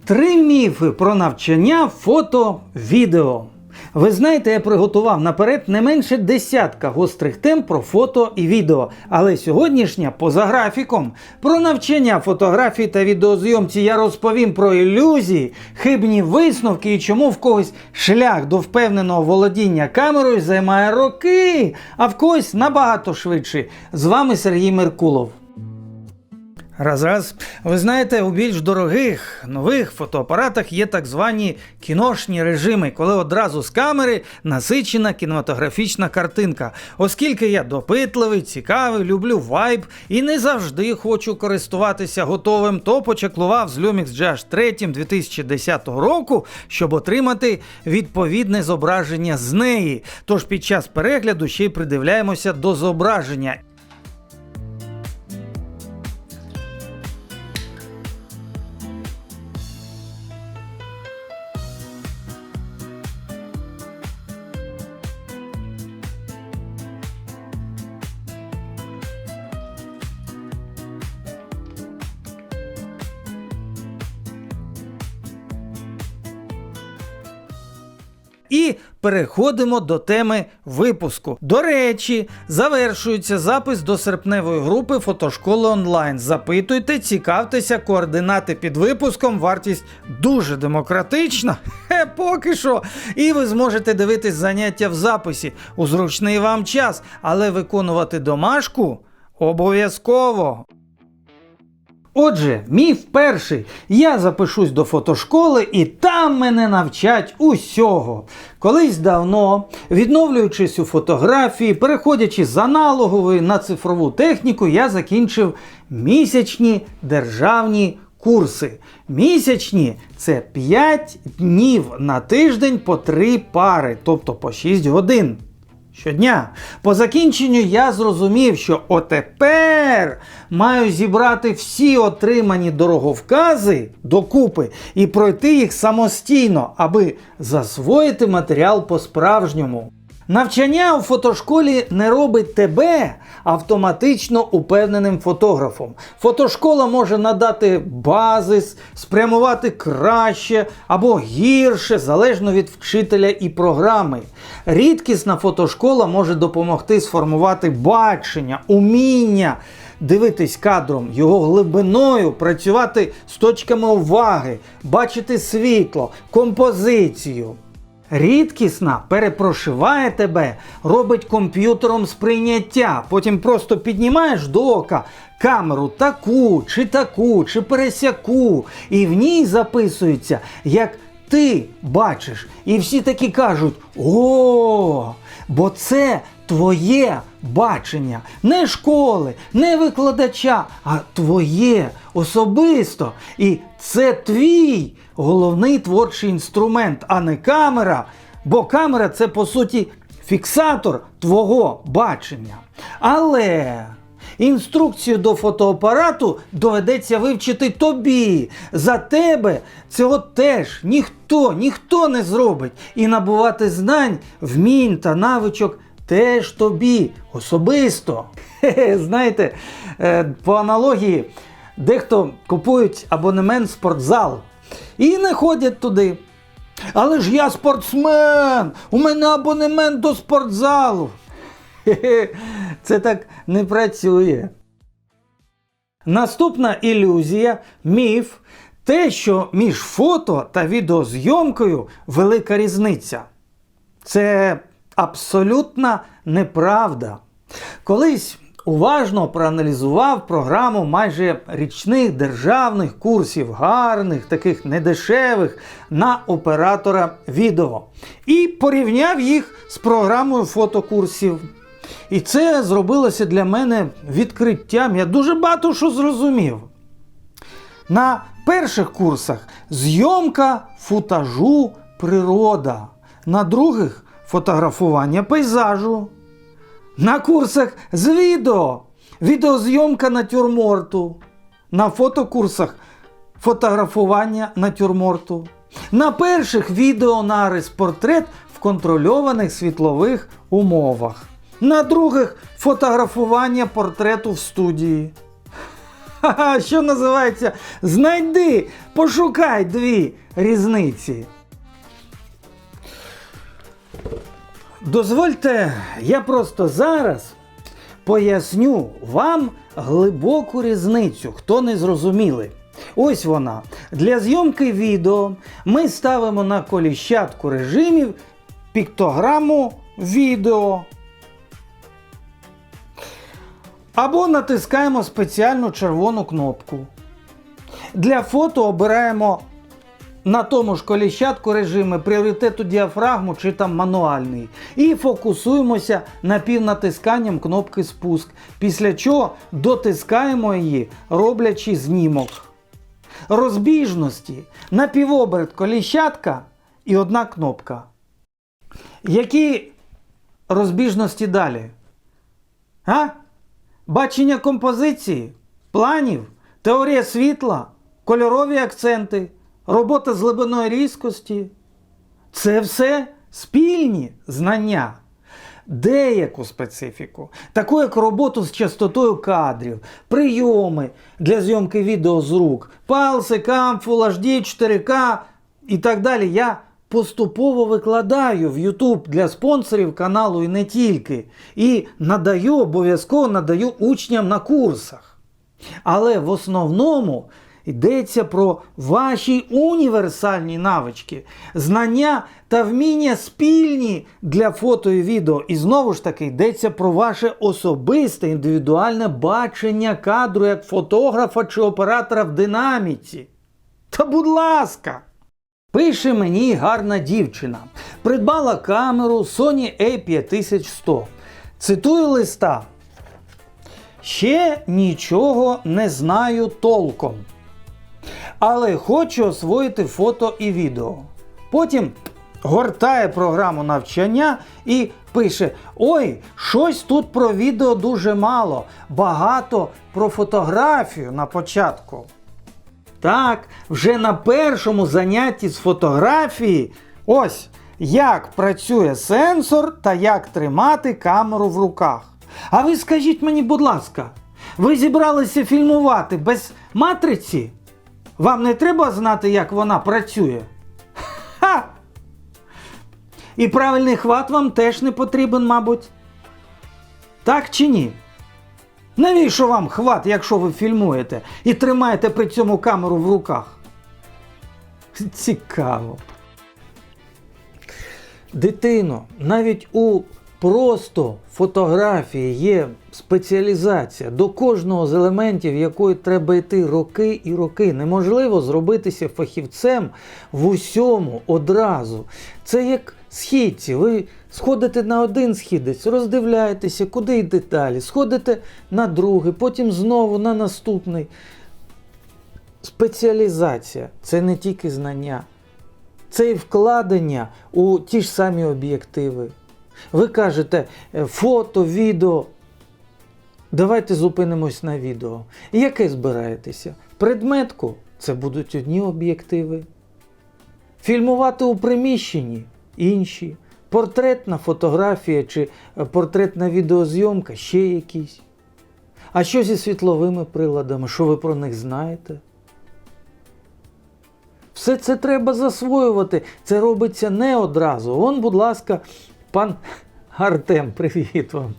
3 міфи про навчання фото-відео. Ви знаєте, я приготував наперед не менше десятка гострих тем про фото і відео. Але сьогоднішня поза графіком. Про навчання фотографії та відеозйомці я розповім про ілюзії, хибні висновки і чому в когось шлях до впевненого володіння камерою займає роки, а в когось набагато швидше. З вами Сергій Меркулов. Раз. Ви знаєте, у більш дорогих, нових фотоапаратах є так звані кіношні режими, коли одразу з камери насичена кінематографічна картинка. Оскільки я допитливий, цікавий, люблю вайб і не завжди хочу користуватися готовим, то почаклував з Lumix GH3 2010 року, щоб отримати відповідне зображення з неї. Тож під час перегляду ще й придивляємося до зображення. І переходимо до теми випуску. До речі, завершується запис до серпневої групи Фотошколи онлайн. Запитуйте, цікавтеся, координати під випуском, вартість дуже демократична, поки що. І ви зможете дивитись заняття в записі у зручний вам час, але виконувати домашку обов'язково. Отже, міф перший. Я запишусь до фотошколи і там мене навчать усього. Колись давно, відновлюючись у фотографії, переходячи з аналогової на цифрову техніку, я закінчив місячні державні курси. Місячні – це 5 днів на тиждень по 3 пари, тобто по 6 годин. Щодня. По закінченню я зрозумів, що отепер маю зібрати всі отримані дороговкази докупи і пройти їх самостійно, аби засвоїти матеріал по-справжньому. Навчання у фотошколі не робить тебе автоматично упевненим фотографом. Фотошкола може надати базис, спрямувати краще або гірше, залежно від вчителя і програми. Рідкісна фотошкола може допомогти сформувати бачення, уміння, дивитись кадром, його глибиною, працювати з точками уваги, бачити світло, композицію. Рідкісна перепрошиває тебе, робить комп'ютером сприйняття, потім просто піднімаєш до ока камеру таку, чи пересяку, і в ній записується, як ти бачиш. І всі такі кажуть: о, бо це твоє бачення. Не школи, не викладача, а твоє особисто. І це твій головний творчий інструмент, а не камера. Бо камера – це, по суті, фіксатор твого бачення. Але інструкцію до фотоапарату доведеться вивчити тобі. За тебе цього теж ніхто не зробить. І набувати знань, вмінь та навичок теж тобі особисто. Знаєте, по аналогії, дехто купують абонемент в спортзал і не ходять туди. Але ж я спортсмен, у мене абонемент до спортзалу. Це так не працює. Наступна ілюзія, міф, те, що між фото та відеозйомкою велика різниця. Це абсолютна неправда. Колись уважно проаналізував програму майже річних державних курсів, гарних, таких недешевих, на оператора відео. І порівняв їх з програмою фотокурсів. І це зробилося для мене відкриттям. Я дуже багато що зрозумів. На перших курсах зйомка футажу природа. На других фотографування пейзажу. На курсах з відеозйомка натюрморту. На фотокурсах фотографування натюрморту. На перших відеонарис портрет в контрольованих світлових умовах. На других фотографування портрету в студії. Ха-ха, що називається, знайди, пошукай дві різниці. Дозвольте, я просто зараз поясню вам глибоку різницю, хто не зрозуміли. Ось вона. Для зйомки відео ми ставимо на коліщатку режимів піктограму відео. Або натискаємо спеціальну червону кнопку. Для фото обираємо на тому ж коліщатку режими пріоритету діафрагму чи там мануальний. І фокусуємося напівнатисканням кнопки спуск. Після чого дотискаємо її, роблячи знімок. Розбіжності, напівоберт коліщатка і одна кнопка. Які розбіжності далі? Бачення композиції, планів, теорія світла, кольорові акценти, робота з глибиною різкості. Це все спільні знання. Деяку специфіку, таку як роботу з частотою кадрів, прийоми для зйомки відео з рук, палси, Cam, Full HD, 4К і так далі, я поступово викладаю в YouTube для спонсорів каналу і не тільки. І обов'язково надаю учням на курсах. Але в основному йдеться про ваші універсальні навички, знання та вміння спільні для фото і відео. І знову ж таки йдеться про ваше особисте індивідуальне бачення кадру як фотографа чи оператора в динаміці. Та будь ласка! Пише мені гарна дівчина. Придбала камеру Sony A5100. Цитую листа. Ще нічого не знаю толком. Але хочу освоїти фото і відео. Потім гортає програму навчання і пише: ой, щось тут про відео дуже мало, багато про фотографію на початку. Так, вже на першому занятті з фотографії ось як працює сенсор та як тримати камеру в руках. А ви скажіть мені, будь ласка, ви зібралися фільмувати без матриці? Вам не треба знати, як вона працює? Ха! І правильний хват вам теж не потрібен, мабуть. Так чи ні? Навіщо вам хват, якщо ви фільмуєте і тримаєте при цьому камеру в руках? Цікаво. Дитино, навіть у просто фотографії є спеціалізація. До кожного з елементів, якої треба йти роки і роки. Неможливо зробитися фахівцем в усьому одразу. Це як східці. Ви сходите на один східець, роздивляєтеся, куди йде далі. Сходите на другий, потім знову на наступний. Спеціалізація – це не тільки знання. Це і вкладення у ті ж самі об'єктиви. Ви кажете, фото, відео. Давайте зупинимось на відео. І яке збираєтеся? Предметку – це будуть одні об'єктиви. Фільмувати у приміщенні – інші. Портретна фотографія чи портретна відеозйомка – ще якісь. А що зі світловими приладами? Що ви про них знаєте? Все це треба засвоювати. Це робиться не одразу. Вон, будь ласка, пан Артем, привіт вам.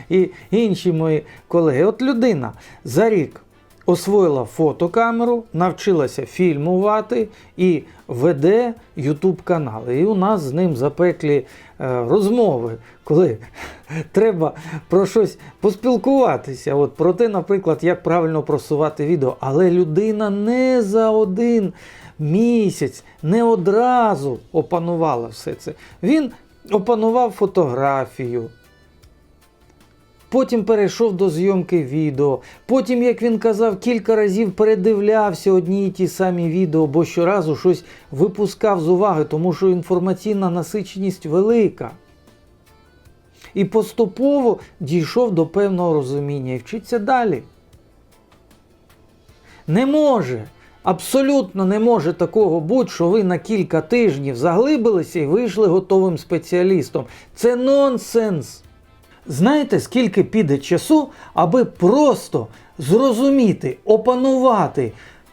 І інші мої колеги. От людина за рік освоїла фотокамеру, навчилася фільмувати і веде YouTube канали. І у нас з ним запеклі розмови, коли треба про щось поспілкуватися. От про те, наприклад, як правильно просувати відео. Але людина не за один місяць, не одразу опанувала все це. Він опанував фотографію, потім перейшов до зйомки відео, потім, як він казав, кілька разів передивлявся одні й ті самі відео, бо щоразу щось випускав з уваги, тому що інформаційна насиченість велика. І поступово дійшов до певного розуміння і вчиться далі. Не може, абсолютно не може такого бути, що ви на кілька тижнів заглибилися і вийшли готовим спеціалістом. Це нонсенс. Знаєте, скільки піде часу, аби просто зрозуміти, опанувати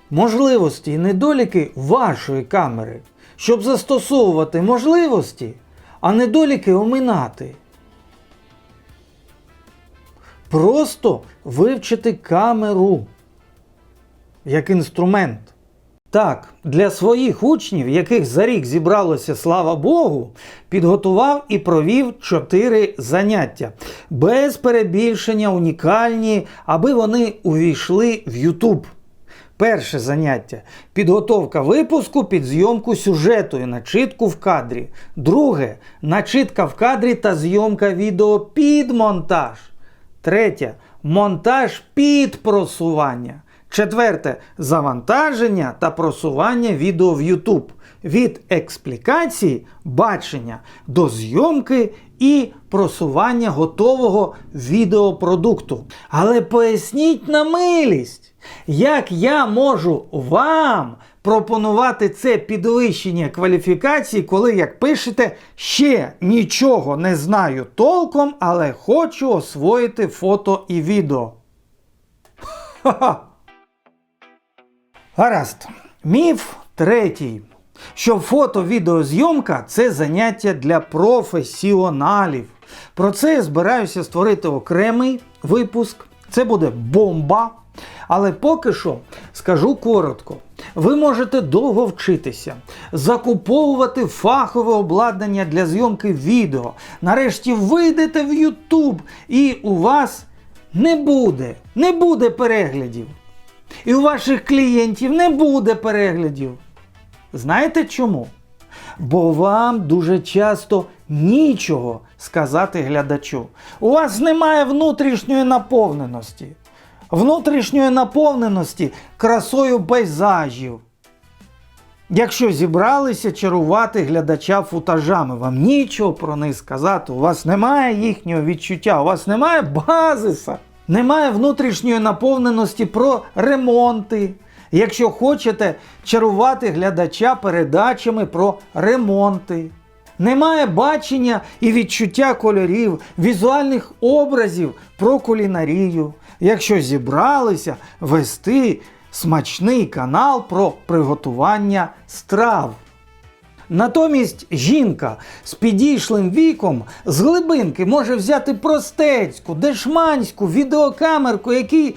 можливості і недоліки вашої камери, щоб застосовувати можливості, а недоліки оминати. Просто вивчити камеру як інструмент. Так, для своїх учнів, яких за рік зібралося, слава Богу, підготував і провів 4 заняття. Без перебільшення, унікальні, аби вони увійшли в YouTube. Перше заняття – підготовка випуску під зйомку сюжету і начитку в кадрі. Друге – начитка в кадрі та зйомка відео під монтаж. Третє – монтаж під просування. Четверте – завантаження та просування відео в YouTube. Від експлікації, бачення до зйомки і просування готового відеопродукту. Але поясніть на милість, як я можу вам пропонувати це підвищення кваліфікації, коли, як пишете, ще нічого не знаю толком, але хочу освоїти фото і відео. Ха-ха! Гаразд. Міф третій. Що фото-відеозйомка – це заняття для професіоналів. Про це я збираюся створити окремий випуск. Це буде бомба. Але поки що скажу коротко. Ви можете довго вчитися, закуповувати фахове обладнання для зйомки відео. Нарешті вийдете в YouTube і у вас не буде переглядів. І у ваших клієнтів не буде переглядів. Знаєте чому? Бо вам дуже часто нічого сказати глядачу. У вас немає внутрішньої наповненості. Внутрішньої наповненості красою пейзажів. Якщо зібралися чарувати глядача футажами, вам нічого про них сказати, у вас немає їхнього відчуття, у вас немає базиса. Немає внутрішньої наповненості про ремонти. Якщо хочете чарувати глядача передачами про ремонти. Немає бачення і відчуття кольорів, візуальних образів про кулінарію. Якщо зібралися вести смачний канал про приготування страв. Натомість жінка з підійшлим віком з глибинки може взяти простецьку, дешманську відеокамерку, який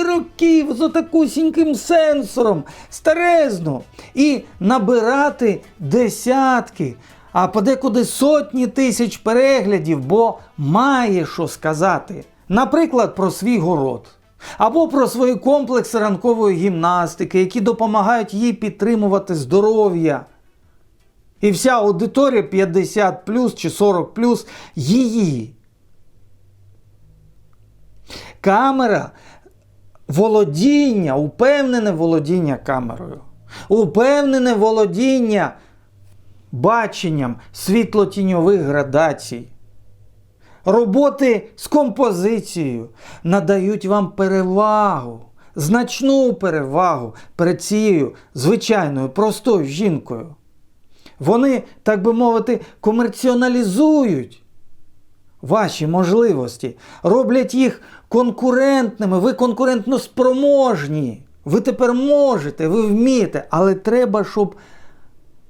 років з отакусіньким сенсором, старезну, і набирати десятки, а подекуди сотні тисяч переглядів, бо має що сказати. Наприклад, про свій город. Або про свої комплекси ранкової гімнастики, які допомагають їй підтримувати здоров'я. І вся аудиторія 50+ чи 40+ її. Камера – володіння, упевнене володіння камерою. Упевнене володіння баченням світло-тіньових градацій. Роботи з композицією надають вам перевагу, значну перевагу перед цією звичайною, простою жінкою. Вони, так би мовити, комерціоналізують ваші можливості, роблять їх конкурентними, ви конкурентно спроможні. Ви тепер можете, ви вмієте, але треба, щоб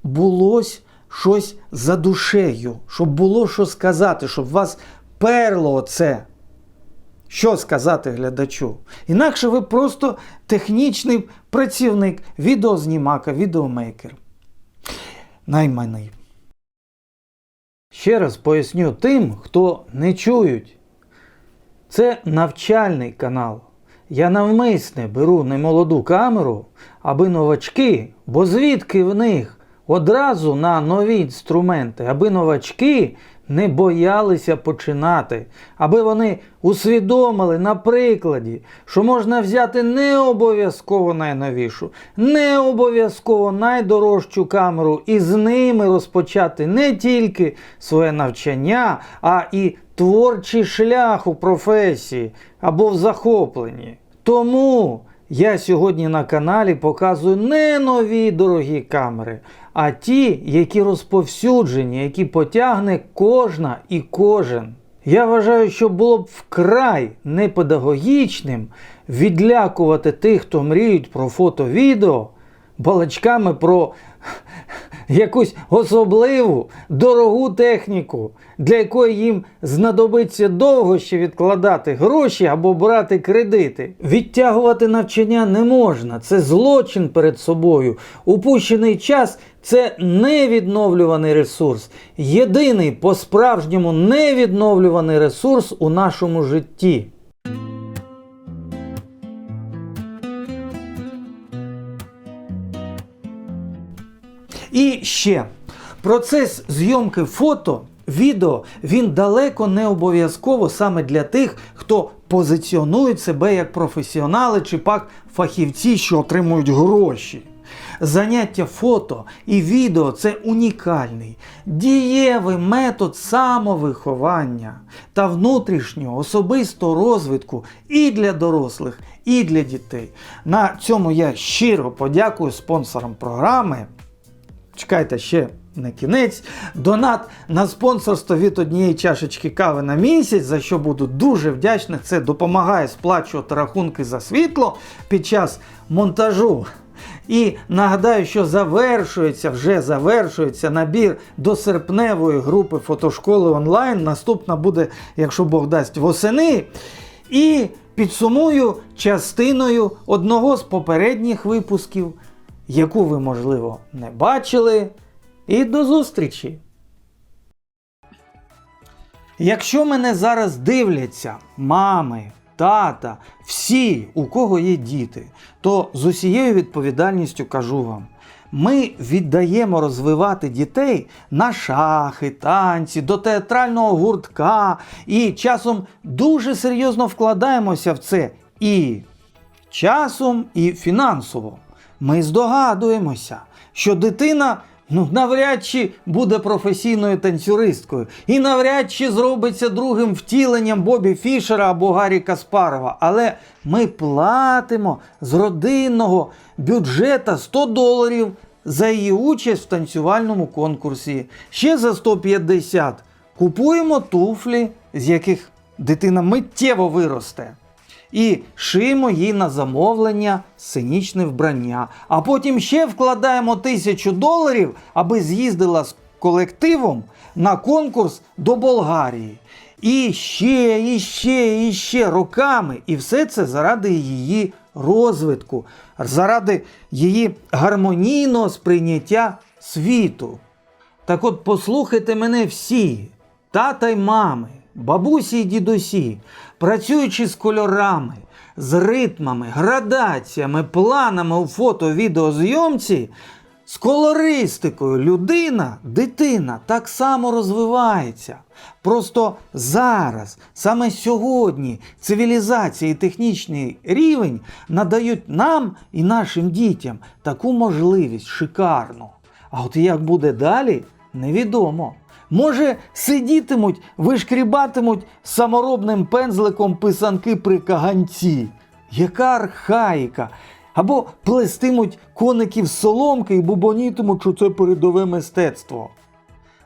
було щось за душею, щоб було що сказати, щоб вас перло оце. Що сказати глядачу? Інакше ви просто технічний працівник, відеознімака, відеомейкер. Найманий. Ще раз поясню тим, хто не чують. Це навчальний канал. Я навмисне беру немолоду камеру, аби новачки, бо звідки в них одразу на нові інструменти, аби новачки не боялися починати, аби вони усвідомили на прикладі, що можна взяти не обов'язково найновішу, не обов'язково найдорожчу камеру і з ними розпочати не тільки своє навчання, а і творчий шлях у професії або в захопленні. Тому я сьогодні на каналі показую не нові дорогі камери, а ті, які розповсюджені, які потягне кожна і кожен. Я вважаю, що було б вкрай непедагогічним відлякувати тих, хто мріють про фото-відео, балачками про якусь особливу, дорогу техніку, для якої їм знадобиться довго ще відкладати гроші або брати кредити. Відтягувати навчання не можна, це злочин перед собою. Упущений час – це невідновлюваний ресурс. Єдиний по-справжньому невідновлюваний ресурс у нашому житті. І ще, процес зйомки фото, відео, він далеко не обов'язково саме для тих, хто позиціонує себе як професіонали чи пак фахівці, що отримують гроші. Заняття фото і відео – це унікальний, дієвий метод самовиховання та внутрішнього особистого розвитку і для дорослих, і для дітей. На цьому я щиро подякую спонсорам програми. Чекайте, ще не кінець. Донат на спонсорство від однієї чашечки кави на місяць, за що буду дуже вдячний. Це допомагає сплачувати рахунки за світло під час монтажу. І нагадаю, що вже завершується набір до серпневої групи фотошколи онлайн. Наступна буде, якщо Бог дасть, восени. І підсумую частиною одного з попередніх випусків, яку ви, можливо, не бачили. І до зустрічі! Якщо мене зараз дивляться мами, тата, всі, у кого є діти, то з усією відповідальністю кажу вам, ми віддаємо розвивати дітей на шахи, танці, до театрального гуртка і часом дуже серйозно вкладаємося в це і часом, і фінансово. Ми здогадуємося, що дитина навряд чи буде професійною танцюристкою і навряд чи зробиться другим втіленням Бобі Фішера або Гаррі Каспарова. Але ми платимо з родинного бюджету $100 за її участь в танцювальному конкурсі. Ще за 150 купуємо туфлі, з яких дитина миттєво виросте. І шиємо їй на замовлення сценічне вбрання. А потім ще вкладаємо $1000, аби з'їздила з колективом на конкурс до Болгарії. І ще роками. І все це заради її розвитку, заради її гармонійного сприйняття світу. Так от послухайте мене всі, тата й мами, бабусі й дідусі, працюючи з кольорами, з ритмами, градаціями, планами у фото-відеозйомці, з колористикою дитина так само розвивається. Просто зараз, саме сьогодні, цивілізація і технічний рівень надають нам і нашим дітям таку можливість шикарну. А от як буде далі, невідомо. Може, сидітимуть, вишкрібатимуть саморобним пензликом писанки при каганці. Яка архаїка! Або плестимуть коників з соломки і бубонітимуть, що це передове мистецтво.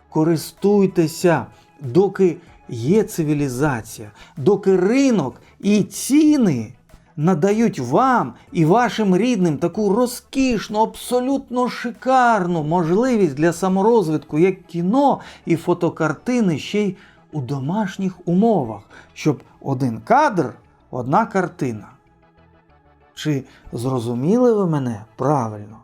Користуйтеся, доки є цивілізація, доки ринок і ціни надають вам і вашим рідним таку розкішну, абсолютно шикарну можливість для саморозвитку, як кіно і фотокартини, ще й у домашніх умовах, щоб один кадр – одна картина. Чи зрозуміли ви мене правильно?